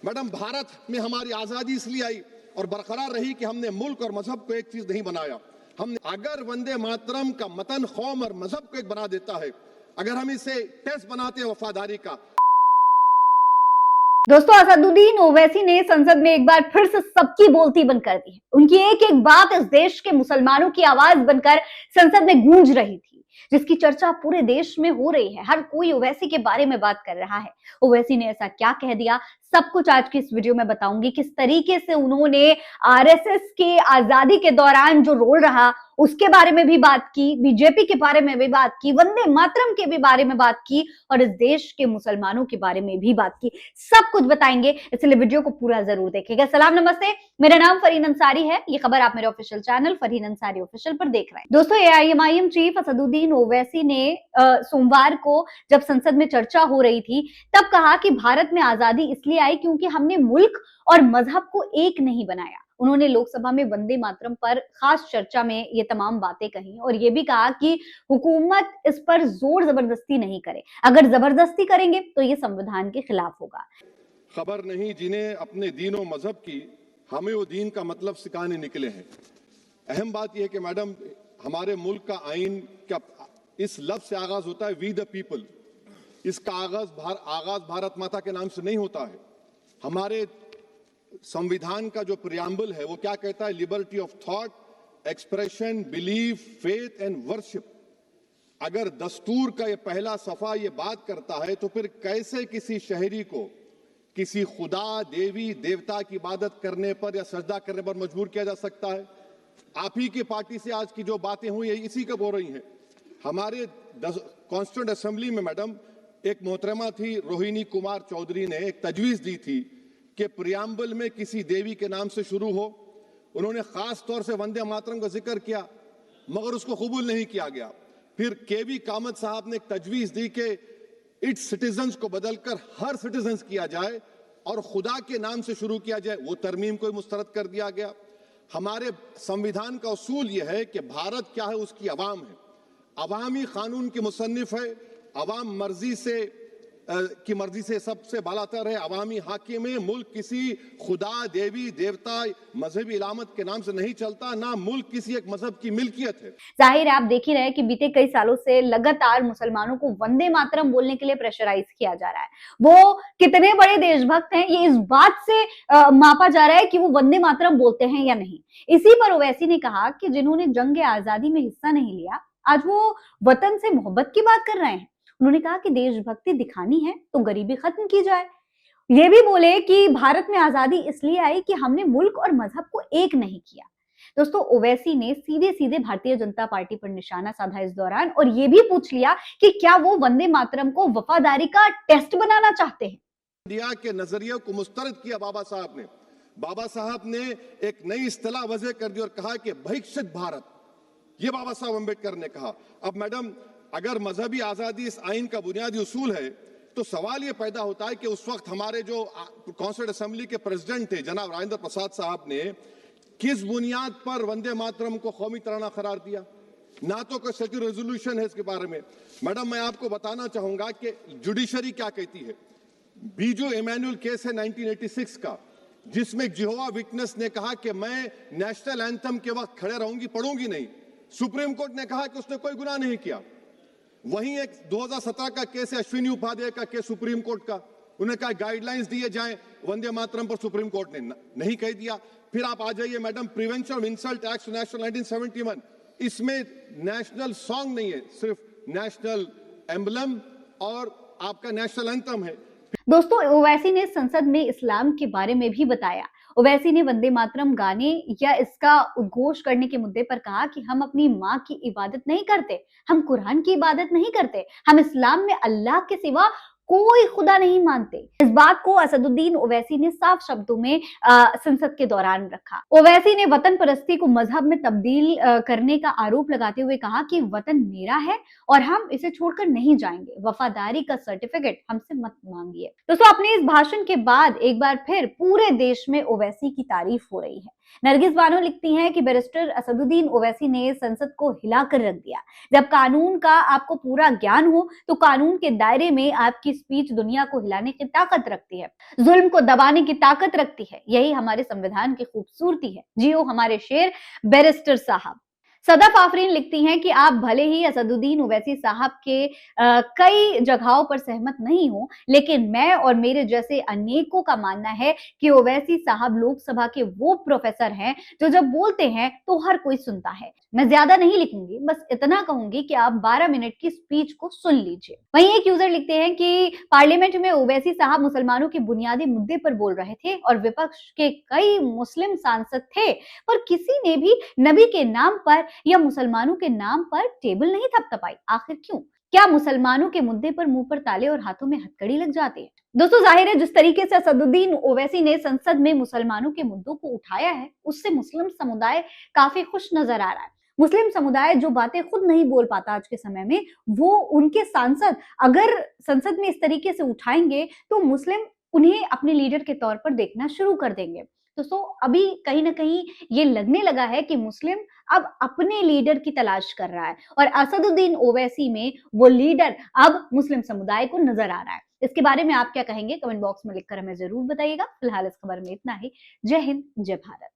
Madam, Bharat में हमारी आजादी इसलिए आई और बरकरार रही कि हमने मुल्क और मजहब को एक चीज नहीं बनाया। हमने अगर वंदे मातरम का मतन कौम और मजहब को एक बना देता है, अगर हम इसे टेस्ट बनाते हैं वफादारी का। दोस्तों, असदुद्दीन ओवैसी ने संसद में एक बार फिर से सबकी बोलती बंद कर दी है। उनकी एक एक बात इस देश के मुसलमानों की आवाज बनकर संसद में गूंज रही थी, जिसकी चर्चा पूरे देश में हो रही है। हर कोई ओवैसी के बारे में बात कर रहा है। ओवैसी ने ऐसा क्या कह दिया, सब कुछ आज की इस वीडियो में बताऊंगी। किस तरीके से उन्होंने आरएसएस के आजादी के दौरान जो रोल रहा उसके बारे में भी बात की, बीजेपी के बारे में भी बात की, वंदे मातरम के भी बारे में बात की और इस देश के मुसलमानों के बारे में भी बात की। सब कुछ बताएंगे, इसलिए वीडियो को पूरा जरूर देखिएगा। सलाम नमस्ते, मेरा नाम फरहीन अंसारी है। ये खबर आप मेरे official channel Farheen Ansari official पर देख रहे हैं। दोस्तों, एआईएमआईएम चीफ असदुद्दीन ओवैसी ने सोमवार को जब संसद में चर्चा हो रही थी तब कहा कि भारत में आजादी इसलिए आई क्योंकि हमने मुल्क और मजहब को एक नहीं बनाया। उन्होंने लोकसभा में वंदे मातरम पर खास चर्चा में ये तमाम बातें कही और ये भी कहा कि हुकूमत इस पर जोर जबरदस्ती नहीं करे। अगर जबरदस्ती करेंगे तो ये संविधान के खिलाफ होगा। खबर नहीं जिन्हें अपने दीन और मजहब की, हमें वो दीन का मतलब सिखाने निकले हैं। अहम बात यह है कि मैडम, हमारे मुल्क का आइन क्या इस लफ्ज से आगाज होता है, वी द पीपल। इसका आगाज भारत माता के नाम से नहीं होता है। हमारे संविधान का जो प्रियम्बल है वो क्या कहता है? Liberty of thought, expression, belief, faith and worship. अगर दस्तूर का ये पहला सफा ये बात करता है तो फिर कैसे किसी शहरी को किसी खुदा, देवी, देवता की इबादत करने पर या सजदा करने पर मजबूर किया जा सकता है? आप ही की पार्टी से आज की जो बातें हुई है इसी का बोल रही हैं। हमारे कॉन्स्टिट्यूंट असेंबली में मैडम एक मोहतरमा थी, रोहिणी कुमार चौधरी ने एक तजवीज दी थी कि प्रियम्बल में किसी देवी के नाम से शुरू हो। उन्होंने खास तौर से वंदे मातरम का जिक्र किया मगर उसको कबूल नहीं किया गया। फिर केवी कामत साहब ने एक तजवीज दी कि इट्स सिटीजन्स को बदलकर हर सिटीजन्स किया जाए और खुदा के नाम से शुरू किया जाए। वो तरमीम को मुस्तरद कर दिया गया। हमारे संविधान का उसूल यह है कि भारत क्या है, उसकी अवाम है, अवामी कानून की मुसन्निफ है, अवाम की मर्जी से सबसे बालातर है, अवामी हाकिम है। मुल्क किसी खुदा, देवी, देवता, मजहबी इलामत के नाम से नहीं चलता, ना मुल्क किसी एक मजहब की मिल्कियत है। जाहिर है, आप देख ही रहे हैं कि बीते कई सालों से लगातार मुसलमानों को वंदे मातरम बोलने के लिए प्रेशराइज किया जा रहा है। वो कितने बड़े देशभक्त हैं ये इस बात से मापा जा रहा है कि वो वंदे मातरम बोलते हैं या नहीं। इसी पर ओवैसी ने कहा कि जिन्होंने जंग आजादी में हिस्सा नहीं लिया आज वो वतन से मोहब्बत की बात कर रहे हैं। उन्होंने कहा कि देशभक्ति दिखानी है तो गरीबी खत्म की जाए। ये भी बोले कि भारत में आजादी इसलिए आई कि हमने मुल्क और मजहब को एक नहीं किया। दोस्तों, ओवैसी ने सीधे सीधे भारतीय जनता पार्टी पर निशाना साधा इस दौरान और ये भी पूछ लिया कि क्या वो वंदे मातरम को वफादारी का टेस्ट बनाना चाहते हैं। इंडिया के नजरिए को मुस्तरद किया बाबा साहब ने एक नई इस्तिलाह वजह कर दी और कहा कि भविष्यत भारत, ये बाबा साहब अम्बेडकर ने कहा। अब मैडम, अगर मजहबी आजादी इस आइन का बुनियादी उसूल है तो सवाल यह पैदा होता है कि उस वक्त हमारे जो कॉन्स्टिट्यूंट असेंबली के प्रेसिडेंट थे जनाब राजेंद्र प्रसाद साहब ने किस बुनियाद पर वंदे मातरम को कौमी तराना करार दिया? ना तो कोई सेक्युलर रेजोल्यूशन है इसके बारे में। मैडम, मैं आपको बताना चाहूंगा कि जुडिशरी क्या कहती है। बीजो इमैनुअल केस है 1986 का, जिसमें जिहोवा विटनेस ने कहा कि मैं नेशनल एंथम के वक्त खड़े रहूंगी, पढ़ूंगी नहीं। सुप्रीम कोर्ट ने कहा कि उसने कोई गुनाह नहीं किया। वहीं एक 2017 का केस है अश्विनी उपाध्याय का केस सुप्रीम कोर्ट का, उन्हें कहा गाइडलाइंस दिए जाएं वंदे मातरम पर, सुप्रीम कोर्ट ने नहीं कह दिया। फिर आप आ जाइए madam, prevention of insult act national 1971, इसमें नेशनल सॉन्ग नहीं है, सिर्फ नेशनल एम्बलम और आपका नेशनल एंथम है। दोस्तों, ओवैसी ने संसद में इस्लाम के बारे में भी बताया। ओवैसी ने वंदे मातरम गाने या इसका उद्घोष करने के मुद्दे पर कहा कि हम अपनी माँ की इबादत नहीं करते, हम कुरान की इबादत नहीं करते, हम इस्लाम में अल्लाह के सिवा कोई खुदा नहीं मानते। इस बात को असदुद्दीन ओवैसी ने साफ शब्दों में संसद के दौरान रखा। ओवैसी ने वतन परस्ती को मजहब में तब्दील करने का आरोप लगाते हुए कहा कि वतन मेरा है और हम इसे छोड़कर नहीं जाएंगे। वफादारी का सर्टिफिकेट हमसे मत मांगिए। दोस्तों, अपने इस भाषण के बाद एक बार फिर पूरे देश में ओवैसी की तारीफ हो रही है। नरगिस बानो लिखती हैं कि बैरिस्टर असदुद्दीन ओवैसी ने संसद को हिलाकर रख दिया। जब कानून का आपको पूरा ज्ञान हो तो कानून के दायरे में आपकी स्पीच दुनिया को हिलाने की ताकत रखती है, जुल्म को दबाने की ताकत रखती है। यही हमारे संविधान की खूबसूरती है। जियो हमारे शेर बैरिस्टर साहब। सदफ आफरीन लिखती हैं कि आप भले ही असदुद्दीन ओवैसी साहब के कई जगहों पर सहमत नहीं हो, लेकिन मैं और मेरे जैसे अनेकों का मानना है कि ओवैसी साहब लोकसभा के वो प्रोफेसर हैं जो जब बोलते हैं तो हर कोई सुनता है। मैं ज्यादा नहीं लिखूंगी, बस इतना कहूंगी कि आप 12 मिनट की स्पीच को सुन लीजिए। वहीं एक यूजर लिखते हैं कि पार्लियामेंट में ओवैसी साहब मुसलमानों के बुनियादी मुद्दे पर बोल रहे थे और विपक्ष के कई मुस्लिम सांसद थे, पर किसी ने भी नबी के नाम पर या मुसलमानों के नाम पर टेबल नहीं थपथपाई। आखिर क्यों? क्या मुसलमानों के मुद्दे पर मुंह पर ताले और हाथों में हथकड़ी लग जाती है? दोस्तों, जाहिर है जिस तरीके से असदुद्दीन ओवैसी ने संसद में मुसलमानों के मुद्दों को उठाया है, उससे मुस्लिम समुदाय काफी खुश नजर आ रहा है। मुस्लिम समुदाय जो बातें खुद नहीं बोल पाता आज के समय में, वो उनके सांसद अगर संसद में इस तरीके से उठाएंगे तो मुस्लिम उन्हें अपने लीडर के तौर पर देखना शुरू कर देंगे। दोस्तों, अभी कहीं ना कहीं ये लगने लगा है कि मुस्लिम अब अपने लीडर की तलाश कर रहा है और असदुद्दीन ओवैसी में वो लीडर अब मुस्लिम समुदाय को नजर आ रहा है। इसके बारे में आप क्या कहेंगे? कमेंट बॉक्स में लिखकर हमें जरूर बताइएगा। फिलहाल इस खबर में इतना ही। जय हिंद, जय भारत।